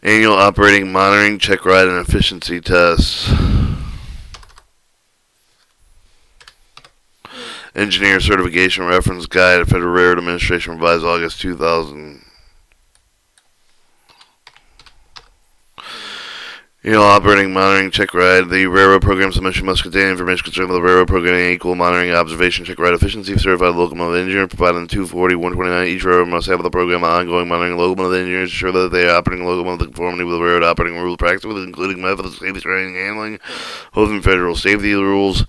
Annual operating monitoring, check ride, and efficiency tests. Engineer Certification Reference Guide, Federal Railroad Administration revised August 2000. Operating monitoring check ride. The railroad program submission must contain information concerning the railroad programming, equal monitoring, observation, check ride efficiency. Certified locomotive engineer provided in 240-129. Each railroad must have the program ongoing monitoring locomotive engineers to ensure that they are operating locomotive in conformity with the railroad operating rules practice, including methods of safety training and handling, within federal safety rules.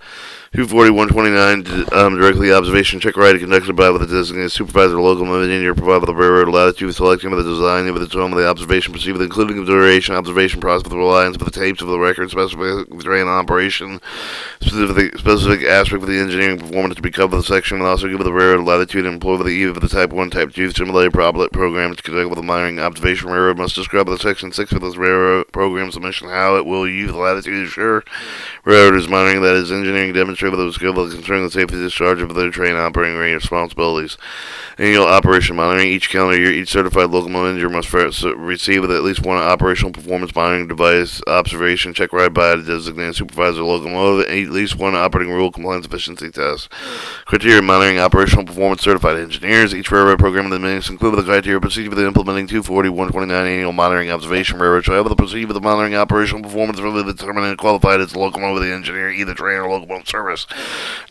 240-129, directly observation check ride conducted by the designated supervisor or locomotive engineer provided by the railroad latitude selecting of the design of the tone of the observation procedure, including the duration, observation process with reliance for the tapes of the record, specific train operation, specific aspect of the engineering performance to be covered the section, and also give the railroad latitude and employ with the either the type 1, type 2 simulated program to conduct with the monitoring observation. Railroad must describe the section 6 of this railroad program submission how it will use the latitude to ensure railroad is monitoring that is engineering demonstrated with those skills concerning the safety discharge of their train operating responsibilities. Annual operation monitoring. Each calendar year, each certified locomotive engineer must receive at least one operational performance monitoring device observation check ride by a designated supervisor locomotive, and at least one operating rule compliance efficiency test. Criteria monitoring operational performance certified engineers. Each railroad program in the minutes include the criteria procedure for the implementing 240-129 annual monitoring observation. Railroad shall have the procedure for the monitoring operational performance for the determined and qualified as the locomotive engineer, either train or locomotive service.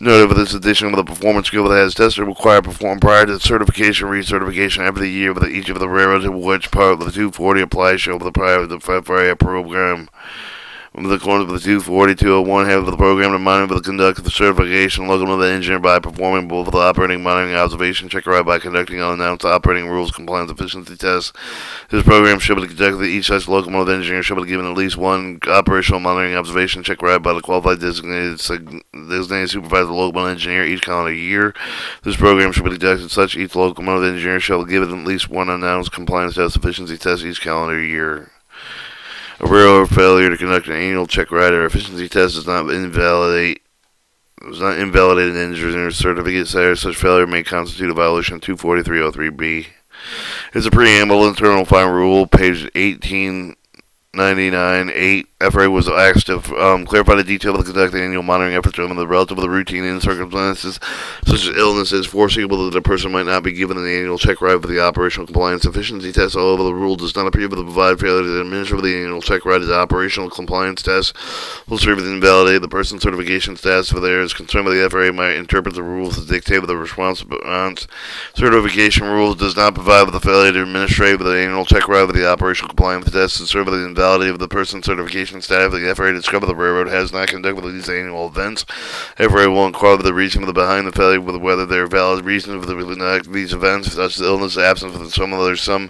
Note for this addition of the performance skill that has tested required performed prior to certification, recertification every year with each of the railroads in which part of the 240 applies show for the prior program. With the corners of the 240-201 have the program to monitor the conduct of the certification locomotive engineer by performing both the operating monitoring observation check ride by conducting unannounced operating rules compliance efficiency tests. This program should be conducted. Each such locomotive engineer should be given at least one operational monitoring observation check ride by the qualified designated supervisor locomotive engineer each calendar year. This program should be conducted such each locomotive engineer shall be given at least one announced compliance test efficiency test each calendar year. A railroad failure to conduct an annual check ride or efficiency test does not invalidate an engineer certificate. Such failure may constitute a violation of 243.03b. It's a preamble internal fine rule, page 1899.8. FRA was asked to clarify the detail of the conduct of the annual monitoring efforts to the relatively routine in circumstances such as illnesses foreseeable that the person might not be given an annual check ride for the operational compliance efficiency test. Although the rule does not appear to provide failure to administer the annual check ride as operational compliance test will serve to invalidate the person's certification status. If there is concern that the FRA might interpret the rules as dictate of the response. Certification rules does not provide for the failure to administer the annual check ride for the operational compliance test and serve the invalidity of the person's certification staff. The FRA discovered the railroad has not conducted these annual events. FRA will inquire the reason behind the failure, with whether there are valid reasons for these events, such as illness, absence, with some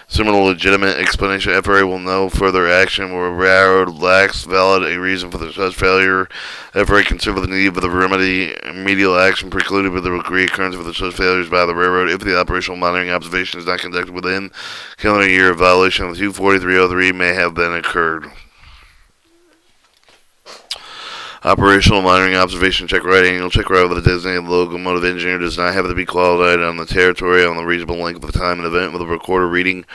similar legitimate explanation. FRA will know further action where railroad lacks valid reason for such failure. FRA consider the need for the remedial action precluded with the reoccurrence of such failures by the railroad if the operational monitoring observation is not conducted within calendar year. A violation of 243.03 may have been occurred. Operational monitoring observation check ride. Annual check ride with a designated locomotive engineer does not have to be qualified on the territory on the reasonable length of time and event with a recorder reading.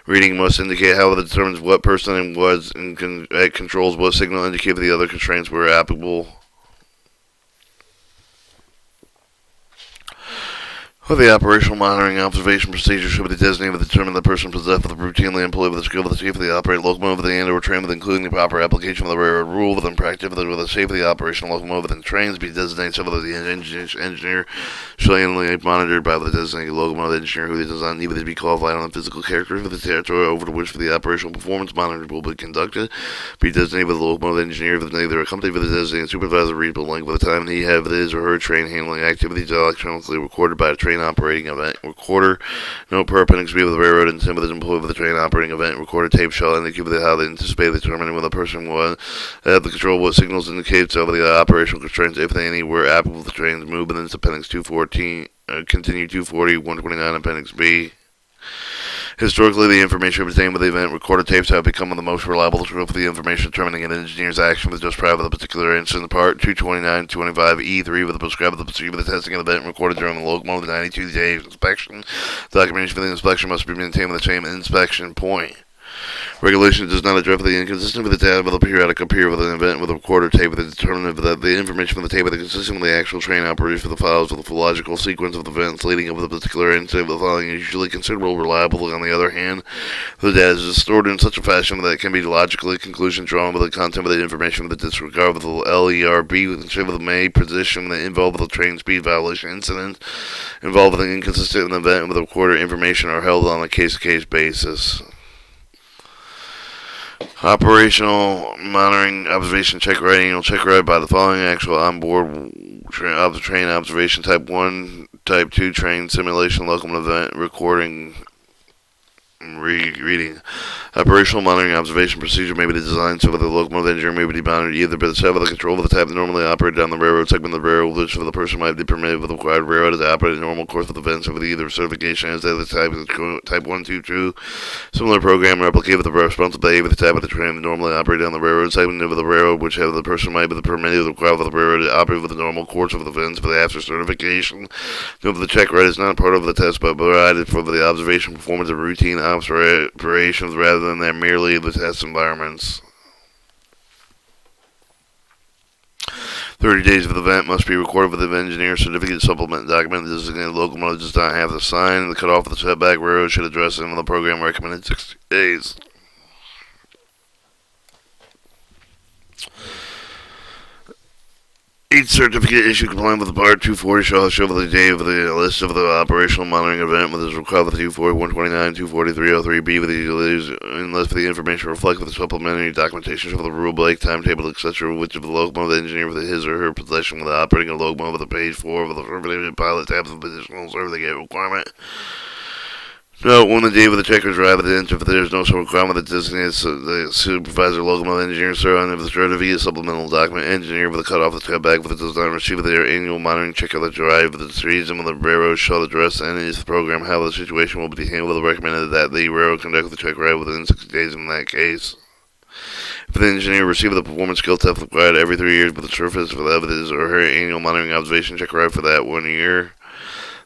Reading must indicate how it determines what person was and controls what signal indicate the other constraints were applicable. Well, the operational monitoring observation procedure should be designated to determine the person possessed with routinely employed with the skill of the safety of the operated locomotive and or trained with including the proper application of the railroad rule within practice with the safety of the operational locomotive and trains be designated so that the engineer shall annually be monitored by the designated locomotive engineer who does not need to be qualified on the physical characteristics of the territory over which for the operational performance monitoring will be conducted. Be designated with the locomotive engineer if neither accompanied with the designated supervisor reasonable length of the time he have his or her train handling activities electronically recorded by a train operating event recorder. Note per appendix B of the railroad and some of the employee of the train operating event recorder tape shall indicate how they anticipate determining when the person was at the control what signals indicate some of the operational constraints if any were applicable to trains movement in appendix 214 continue 240-129 appendix B. Historically, the information obtained with the event recorded tapes have become the most reliable tool for the information determining an engineer's action was just prior to the particular incident. Part 229-25E3 with the prescribed the procedure of the testing of the event recorded during the locomotive 92-day inspection. Documentation for the inspection must be maintained with the same inspection point. Regulation does not address the inconsistent with the data of the periodic appear with an event with a recorder tape with a determinant that the information from the tape is consistent with the actual train operation of the files with the logical sequence of the events leading up to the particular incident. The following is usually considered reliable. On the other hand, the data is stored in such a fashion that it can be logically conclusion drawn with the content of the information with the disregard of the LERB with the may position that involved with the train speed violation incident involved with an inconsistent event with the recorder information are held on a case-to-case basis. Operational monitoring observation check writing. You'll check right by the following actual onboard train observation type 1, type 2 train simulation locomotive event recording reading. Operational monitoring observation procedure may be designed so that the locomotive engineer may be monitored either by the set of the control of the type that normally operated on the railroad segment of the railroad, which for the person might be permitted with the required railroad to operate in normal course of events with either certification as the type 1, 2, 2. Similar program replicate with the responsible behavior of the type of the train that normally operated on the railroad segment of the railroad, which have the person might be permitted with the required of the railroad to operate with the normal course of events for the after certification. Note that the check write is not part of the test but provided for the observation performance of routine operations rather than they're merely the test environments. 30 days of the event must be recorded with the engineer certificate supplement document. The designated locomotive does not have the sign. The cutoff of the setback railroad should address them in the program recommended 60 days. Each certificate issued complying with the Part 240 shall show the day of the list of the operational monitoring event with is required with 240, 129, 240, 303B with the unless for the information reflect with the supplementary documentation show the rule break, timetable, etc. which of the locomotive engineer with his or her possession with the operating a locomotive with the page 4 of the surveyed pilot tabs of additional survey requirement. Note, when the day of the checkers arrive at the end, if there is no such requirement that designates the supervisor, locomotive engineer, sir, on the certificate, supplemental document, engineer with the cutoff the setback, but it does not receive their annual monitoring check of the drive, the reason when the railroad shall address and is the program how the situation will be handled. With recommended that the railroad conduct the check ride within 60 days in that case. If the engineer receives the performance skill test required every 3 years, but the surface for the his or her annual monitoring observation check ride for that 1 year.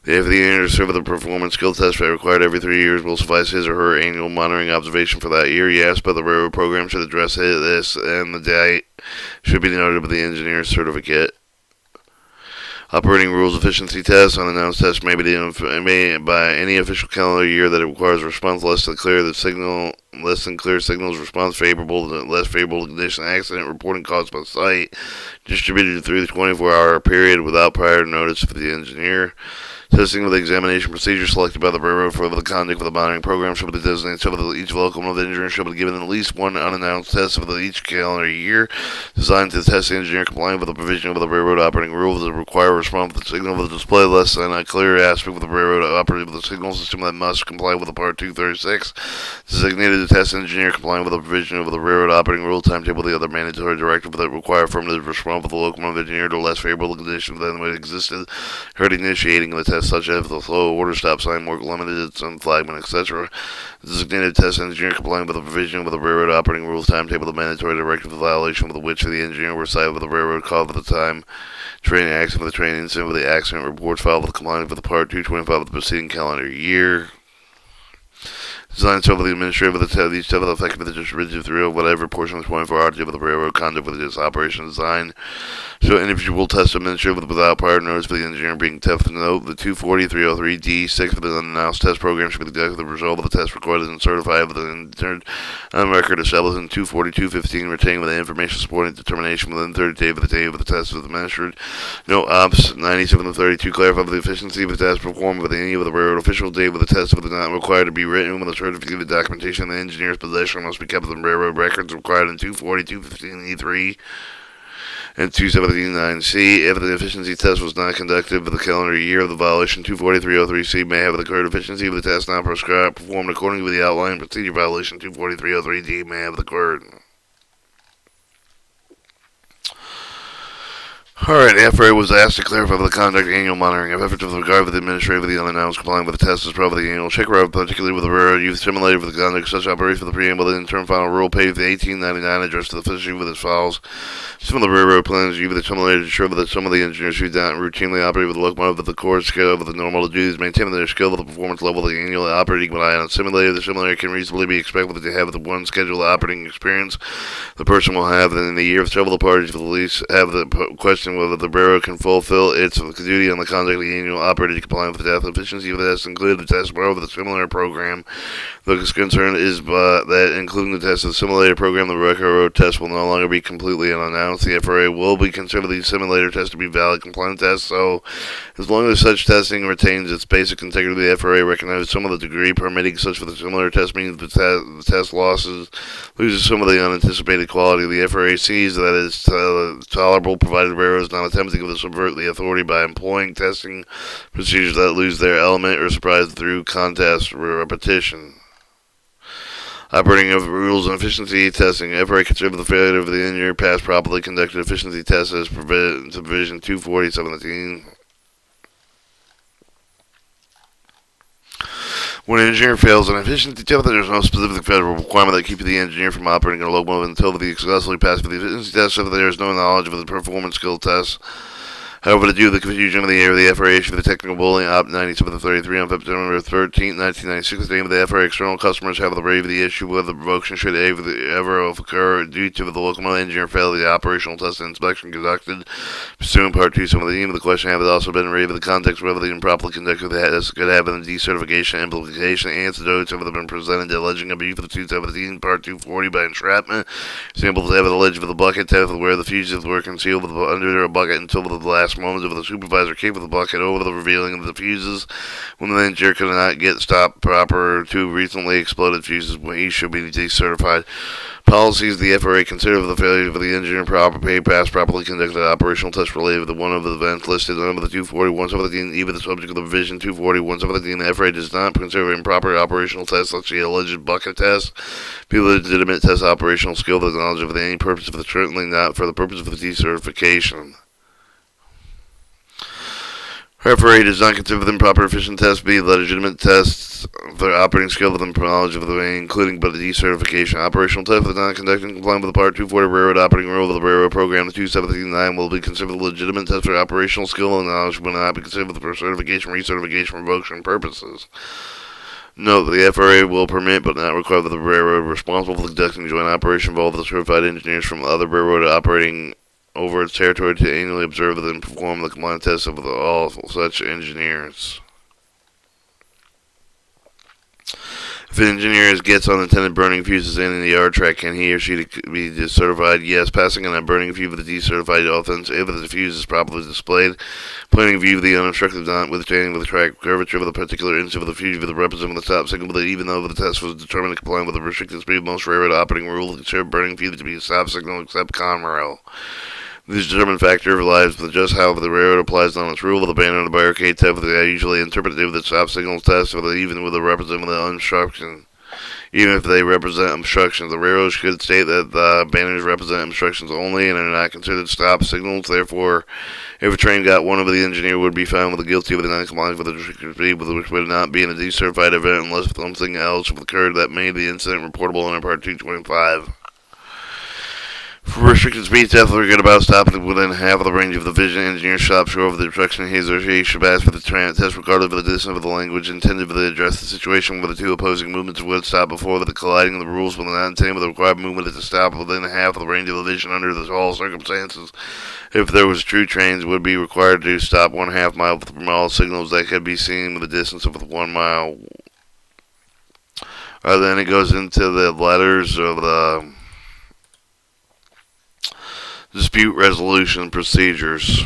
If the engineer served the performance skill test required every 3 years will suffice his or her annual monitoring observation for that year, yes, but the railroad program should address this and the date should be noted with the engineer's certificate. Operating rules efficiency tests. Unannounced tests may be done by any official calendar year that it requires a response less than clear signals, response favorable, less favorable condition, accident reporting caused by site, distributed through the 24-hour period without prior notice for the engineer. Testing of the examination procedure selected by the railroad for the conduct of the monitoring program should be designated so that each locomotive engineer should be given at least one unannounced test for each calendar year, designed to test the engineer complying with the provision of the railroad operating rules that require a response with the signal of the display less than a clear aspect of the railroad operating with the signal system that must comply with the Part 236. Designated to test engineer complying with the provision of the railroad operating rule timetable, the other mandatory directive that require affirmative response with the locomotive engineer to less favorable conditions than what existed, heard initiating the test such as the slow order stop sign, work limited, some flagman, etc. Designated test engineer complying with the provision of the railroad operating rules timetable, the mandatory directive of violation with which the engineer were cited with the railroad call for the time train accident with the train incident with the accident reports filed with compliance with the Part 225 of the preceding calendar year. Designed so for the administrative of the each step of the effective of the rigid through whatever portion of the 24 hours of the railroad conduct with this operation design. So individual test administrative without prior notice for the engineer being tested. Note the 240-303-D6 for the unannounced test program should be the result of the test recorded and certified with the intern on record established in 242-15 retaining with the information supporting determination within 30 days of the day of the test is administered. Note Ops 97-32 clarify the efficiency of the test performed with any of the railroad official date with the test with not required to be written with a certificate of documentation in the engineer's possession must be kept in railroad records required in 240-215-E3 and 279C. If the efficiency test was not conducted for the calendar year of the violation, 24303C may have occurred. Efficiency of the test not performed according to the outline procedure violation, 24303D may have occurred. Alright, the FRA was asked to clarify the conduct annual monitoring of efforts with regard to the administrative of the unannounced complying with the test as part of the annual check route, particularly with the railroad youth simulator for the conduct of such operation for the preamble the interim final rule paid for the 1899 addressed to the official with as follows. Some of the railroad plans use the simulator to ensure that some of the engineers who don't routinely operate with the locomotive at the core scale of the normal duties, maintaining their skill with the performance level of the annual operating when on a simulator. The simulator can reasonably be expected to have the one scheduled operating experience the person will have in the year of several parties for the lease have the question whether the railroad can fulfill its duty on the conduct of the annual operating compliant with the test. Efficiency of the test included the test over the simulator program. The concern is that including the test of the simulator program, the railroad test will no longer be completely unannounced. The FRA will be considered these simulator tests to be valid compliant tests, so as long as such testing retains its basic integrity, the FRA recognizes some of the degree permitting such for the simulator test means the test loses some of the unanticipated quality. The FRA sees that it is tolerable provided railroads not attempting to subvert the authority by employing testing procedures that lose their element or surprise through contest or repetition. Operating of rules and efficiency testing. FRA considered the failure of the engineer pass properly conducted efficiency tests as provision 240.17. When an engineer fails an efficiency test, there is no specific federal requirement that keeps the engineer from operating a locomotive until the successfully passed for the efficiency test if there is no knowledge of the performance skill test. However, to do the confusion of the air, the FRA issued the technical bulletin Op 9733 on September 13, 1996. The name of the FRA external customers have the right of the issue whether the revocation should ever occur due to the locomotive engineer failure the operational test and inspection conducted pursuant Part 2. Some of the name of the question have also been raised in the context whether the improperly conducted test could have been a decertification implication. Antidotes have been presented alleging abuse of the 217 Part 240 by entrapment. Samples have alleged for the bucket test where the fuses were concealed under a bucket until the last moments of the supervisor came with the bucket over the revealing of the fuses when the engineer could not get stopped proper to recently exploded fuses when he should be decertified. Policies the FRA consider the failure of the engineer pass properly conducted operational test related to one of the events listed under the 240.117, even the subject of the revision 240.117. The FRA does not consider improper operational tests such as the alleged bucket test be legitimate test operational skill with knowledge of any purpose of the certainly not for the purpose of the decertification. FRA does not consider the improper efficient test be legitimate tests for operating skill within knowledge of the way, including but the decertification. Operational test for not conducting compliant with the Part 240 railroad operating rule of the railroad program. The 279 will be considered a legitimate test for operational skill and knowledge will not be considered for certification, recertification, revocation purposes. Note that the FRA will permit but not require that the railroad responsible for conducting joint operation involve the certified engineers from other railroad operating over its territory to annually observe and perform the compliance tests of all such engineers. If an engineer gets unintended burning fuses in the yard track, can he or she be decertified? Yes. Passing on a burning fuse with a decertified offense if the fuse is properly displayed. Planning view of the unobstructed notwithstanding with the track curvature of the particular inch of the fuse with the representing the stop signal, but even though the test was determined to comply with the restricted speed of most railroad operating rules, consider burning fuse to be a stop signal except Conrail. This determined factor relies with just how the railroad applies on its rule of the ban on the barricade test. They usually interpreted with the stop signals test, or even with the representative of the obstruction. Even if they represent obstructions, the railroad should state that the banners represent obstructions only and are not considered stop signals. Therefore, if a train got one over the engineer would be found with the guilty of the non-compliance with the restricted speed, which would not be in a decertified event unless something else occurred that made the incident reportable under Part 225. For restricted speed tests, we're good about stopping within half of the range of the vision. Engineer shop sure of the obstruction. His or she should ask for the test regardless of the distance of the language intended for the address the situation where the two opposing movements would stop before the colliding of the rules will not intend with the required movement to stop within half of the range of the vision under all circumstances. If there was true trains would be required to stop 1/2 mile from all signals that could be seen with a distance of 1 mile. Then it goes into the letters of the dispute resolution procedures.